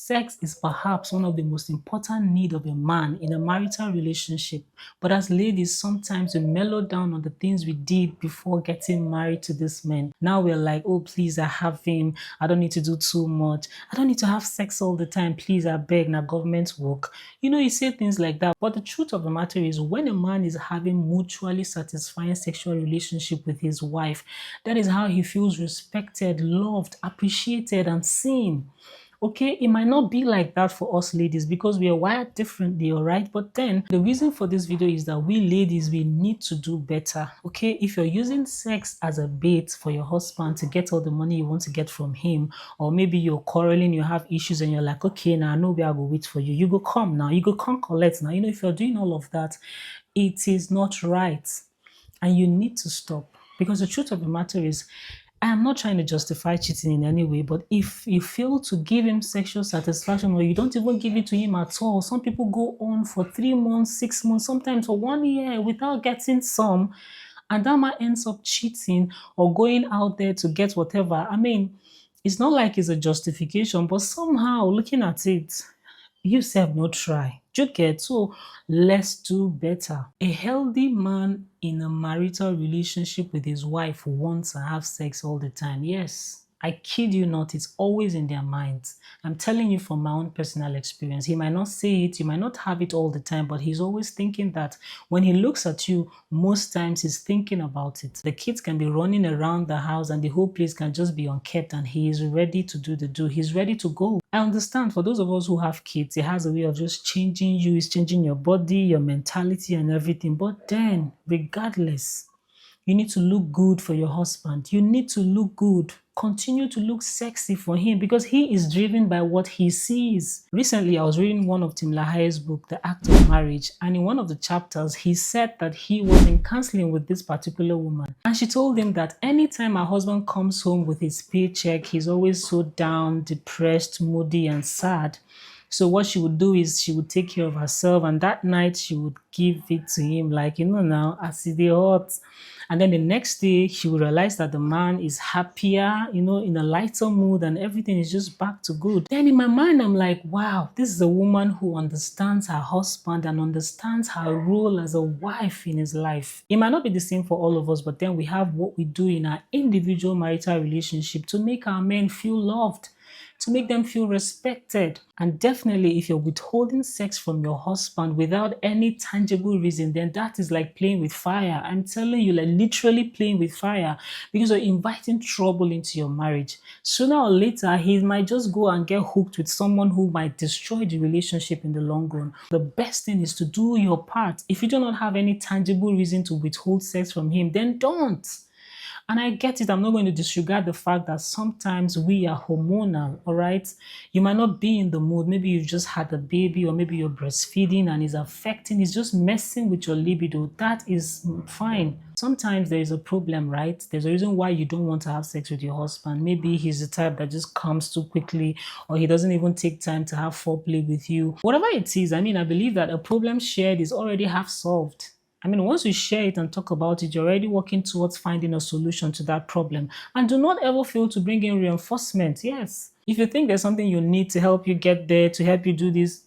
sex is perhaps one of the most important needs of a man in a marital relationship. But as ladies, sometimes we mellow down on the things we did before getting married to this man. Now we're like, oh, please, I have him. I don't need to do too much. I don't need to have sex all the time. Please, I beg, now government work. You say things like that. But the truth of the matter is, when a man is having mutually satisfying sexual relationship with his wife, that is how he feels respected, loved, appreciated, and seen. Okay, it might not be like that for us ladies because we are wired differently, all right? But then the reason for this video is that we ladies, we need to do better. Okay, if you're using sex as a bait for your husband to get all the money you want to get from him, or maybe you're quarreling, you have issues, and you're like, okay, now I know where I go wait for you. You go come now, you go come collect now. If you're doing all of that, it is not right. And you need to stop. Because the truth of the matter is, I am not trying to justify cheating in any way, but if you fail to give him sexual satisfaction or you don't even give it to him at all, some people go on for 3 months, 6 months, sometimes for 1 year without getting some, and that man ends up cheating or going out there to get whatever. I mean, it's not like it's a justification, but somehow looking at it, you self no try. You get so let's do better. A healthy man in a marital relationship with his wife wants to have sex all the time. Yes. I kid you not, it's always in their minds. I'm telling you from my own personal experience. He might not say it, you might not have it all the time, but he's always thinking that. When he looks at you, most times he's thinking about it. The kids can be running around the house and the whole place can just be unkept, and he is ready to do the do. He's ready to go. I understand for those of us who have kids, it has a way of just changing you. It's changing your body, your mentality and everything. But then, regardless, you need to look good for your husband. You need to look good. Continue to look sexy for him because he is driven by what he sees. Recently, I was reading one of Tim LaHaye's book, The Act of Marriage, and in one of the chapters, he said that he was in counseling with this particular woman. And she told him that anytime her husband comes home with his paycheck, he's always so down, depressed, moody, and sad. So what she would do is she would take care of herself, and that night she would give it to him like, now, as they hot. And then the next day she would realize that the man is happier, in a lighter mood, and everything is just back to good. Then in my mind, I'm like, wow, this is a woman who understands her husband and understands her role as a wife in his life. It might not be the same for all of us, but then we have what we do in our individual marital relationship to make our men feel loved, to make them feel respected. And definitely, if you're withholding sex from your husband without any tangible reason, then that is like playing with fire. I'm telling you, like literally playing with fire, because you're inviting trouble into your marriage. Sooner or later, he might just go and get hooked with someone who might destroy the relationship in the long run. The best thing is to do your part. If you do not have any tangible reason to withhold sex from him, then don't. And I get it. I'm not going to disregard the fact that sometimes we are hormonal, all right? You might not be in the mood. Maybe you've just had a baby, or maybe you're breastfeeding and it's just messing with your libido. That is fine. Sometimes there is a problem, right? There's a reason why you don't want to have sex with your husband. Maybe he's the type that just comes too quickly, or he doesn't even take time to have foreplay with you. Whatever it is, I believe that a problem shared is already half solved. Once you share it and talk about it, you're already working towards finding a solution to that problem. And do not ever fail to bring in reinforcement. Yes. If you think there's something you need to help you get there, to help you do this,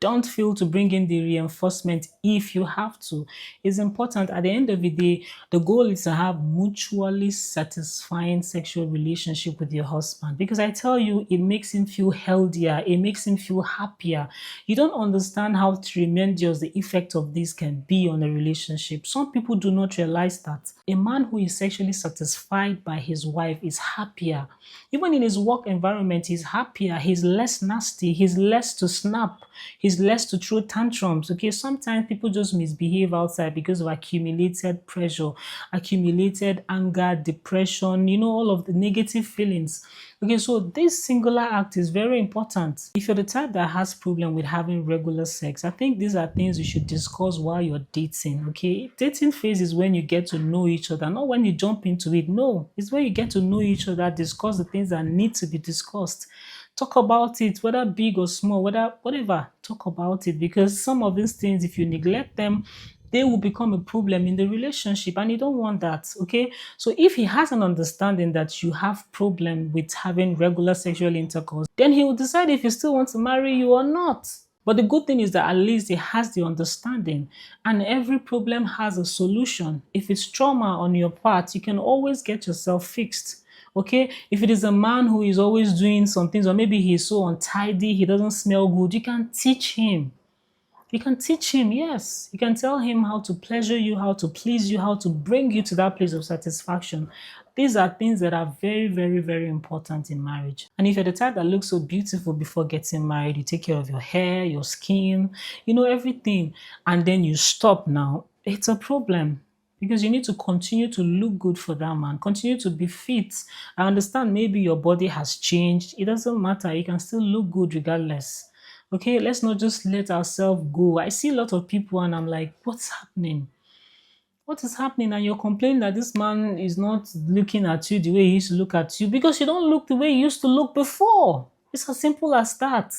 don't fail to bring in the reinforcement if you have to. It's important. At the end of the day, the goal is to have mutually satisfying sexual relationship with your husband, because I tell you, it makes him feel healthier. It makes him feel happier. You don't understand how tremendous the effect of this can be on a relationship. Some people do not realize that a man who is sexually satisfied by his wife is happier. Even in his work environment, he's happier. He's less nasty. He's less to snap. He's less to throw tantrums. Okay, sometimes people just misbehave outside because of accumulated pressure, accumulated anger, depression, all of the negative feelings. Okay, so this singular act is very important. If you're the type that has problem with having regular sex, I think these are things you should discuss while you're dating. Okay, dating phase is when you get to know each other, not when you jump into it. No, it's when you get to know each other, discuss the things that need to be discussed. Talk about it, whether big or small, whatever, talk about it, because some of these things, if you neglect them, they will become a problem in the relationship, and you don't want that. Okay, so if he has an understanding that you have problem with having regular sexual intercourse, then he will decide if he still wants to marry you or not. But the good thing is that at least he has the understanding, and every problem has a solution. If it's trauma on your part, you can always get yourself fixed. Okay, if it is a man who is always doing some things, or maybe he's so untidy, he doesn't smell good, you can teach him. You can teach him, yes. You can tell him how to pleasure you, how to please you, how to bring you to that place of satisfaction. These are things that are very, very, very important in marriage. And if you're the type that looks so beautiful before getting married, you take care of your hair, your skin, everything, and then you stop now, it's a problem. Because you need to continue to look good for that man, continue to be fit. I understand maybe your body has changed. It doesn't matter. You can still look good regardless. Okay, let's not just let ourselves go. I see a lot of people and I'm like, what's happening? What is happening? And you're complaining that this man is not looking at you the way he used to look at you because you don't look the way you used to look before. It's as simple as that.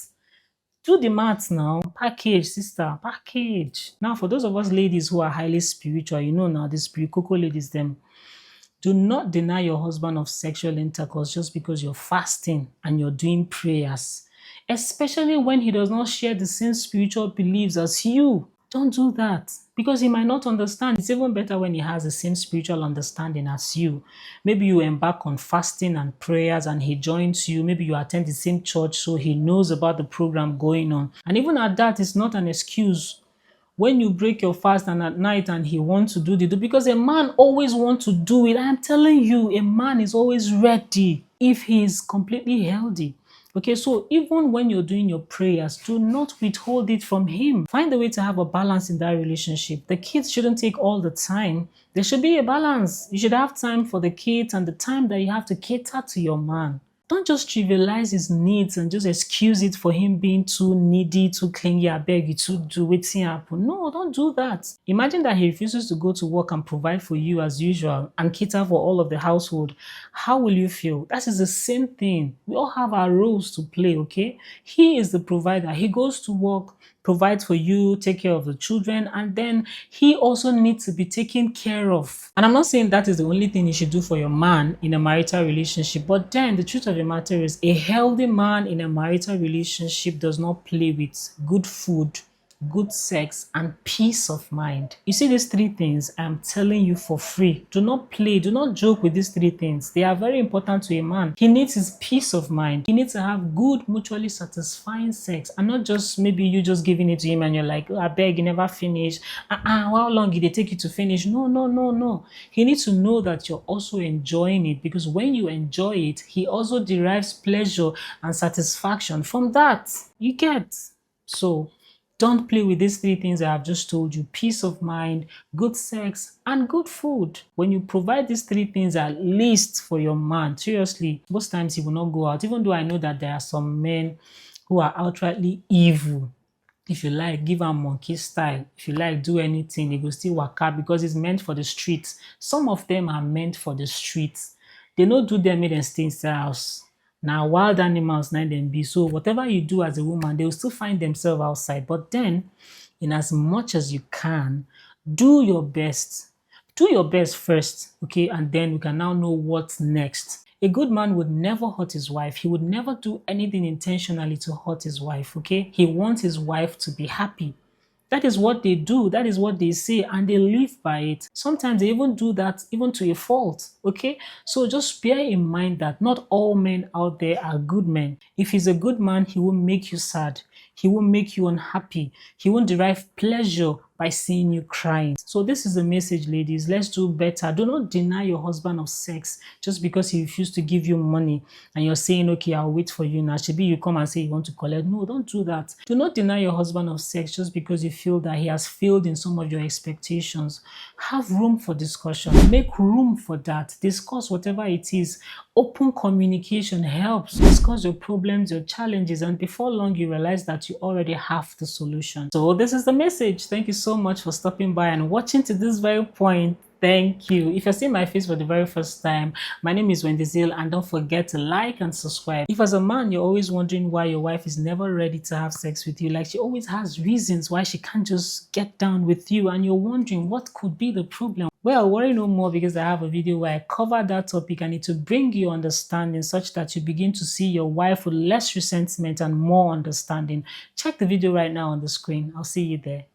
Do the maths now. Package, sister, package. Now, for those of us ladies who are highly spiritual, now, the spirit cocoa ladies, them, do not deny your husband of sexual intercourse just because you're fasting and you're doing prayers, especially when he does not share the same spiritual beliefs as you. Don't do that because he might not understand. It's even better when he has the same spiritual understanding as you. Maybe you embark on fasting and prayers and he joins you. Maybe you attend the same church so he knows about the program going on. And even at that, it's not an excuse. When you break your fast and at night and he wants to do because a man always wants to do it. I'm telling you, a man is always ready if he is completely healthy. Okay, so even when you're doing your prayers, do not withhold it from him. Find a way to have a balance in that relationship. The kids shouldn't take all the time. There should be a balance. You should have time for the kids and the time that you have to cater to your man. Don't just trivialize his needs and just excuse it for him being too needy, too clingy. I beg you to do wetin happen. No, don't do that. Imagine that he refuses to go to work and provide for you as usual and cater for all of the household. How will you feel? That is the same thing. We all have our roles to play, okay? He is the provider. He goes to work, provides for you, take care of the children, and then he also needs to be taken care of. And I'm not saying that is the only thing you should do for your man in a marital relationship, but then the truth of the matter is a healthy man in a marital relationship does not play with good food, good sex, and peace of mind. You see these three things I'm telling you for free. Do not play, do not joke with these three things. They are very important to a man. He needs his peace of mind. He needs to have good, mutually satisfying sex, and not just maybe you just giving it to him and you're like, oh, I beg, you never finish. How long did it take you to finish? No. He needs to know that you're also enjoying it, because when you enjoy it, he also derives pleasure and satisfaction from that. You get? So don't play with these three things I have just told you: peace of mind, good sex, and good food. When you provide these three things at least for your man, seriously, most times he will not go out, even though I know that there are some men who are outrightly evil. If you like, give am monkey style. If you like, do anything, they go still waka because it's meant for the streets. Some of them are meant for the streets. They no do them, make them stay inside house. Now, wild animals, na them be. So whatever you do as a woman, they will still find themselves outside. But then, in as much as you can, do your best. Do your best first, okay? And then we can now know what's next. A good man would never hurt his wife. He would never do anything intentionally to hurt his wife, okay? He wants his wife to be happy. That is what they do. That is what they say, and they live by it. Sometimes they even do that even to a fault, okay? So just bear in mind that not all men out there are good men. If he's a good man, he won't make you sad. He won't make you unhappy. He won't derive pleasure by seeing you crying. So this is the message, ladies. Let's do better. Do not deny your husband of sex just because he refused to give you money and you're saying, okay, I'll wait for you now. Maybe you come and say you want to collect. No, don't do that. Do not deny your husband of sex just because you feel that he has failed in some of your expectations. Have room for discussion. Make room for that. Discuss whatever it is. Open communication helps. Discuss your problems, your challenges, and before long you realize that you already have the solution. So this is the message. Thank you so much for stopping by and watching to this very point. Thank you. If you're seeing my face for the very first time, my name is Wendyzeal, and don't forget to like and subscribe. If as a man you're always wondering why your wife is never ready to have sex with you, like she always has reasons why she can't just get down with you, and you're wondering what could be the problem. Well, worry no more because I have a video where I cover that topic and it will bring you understanding such that you begin to see your wife with less resentment and more understanding. Check the video right now on the screen. I'll see you there.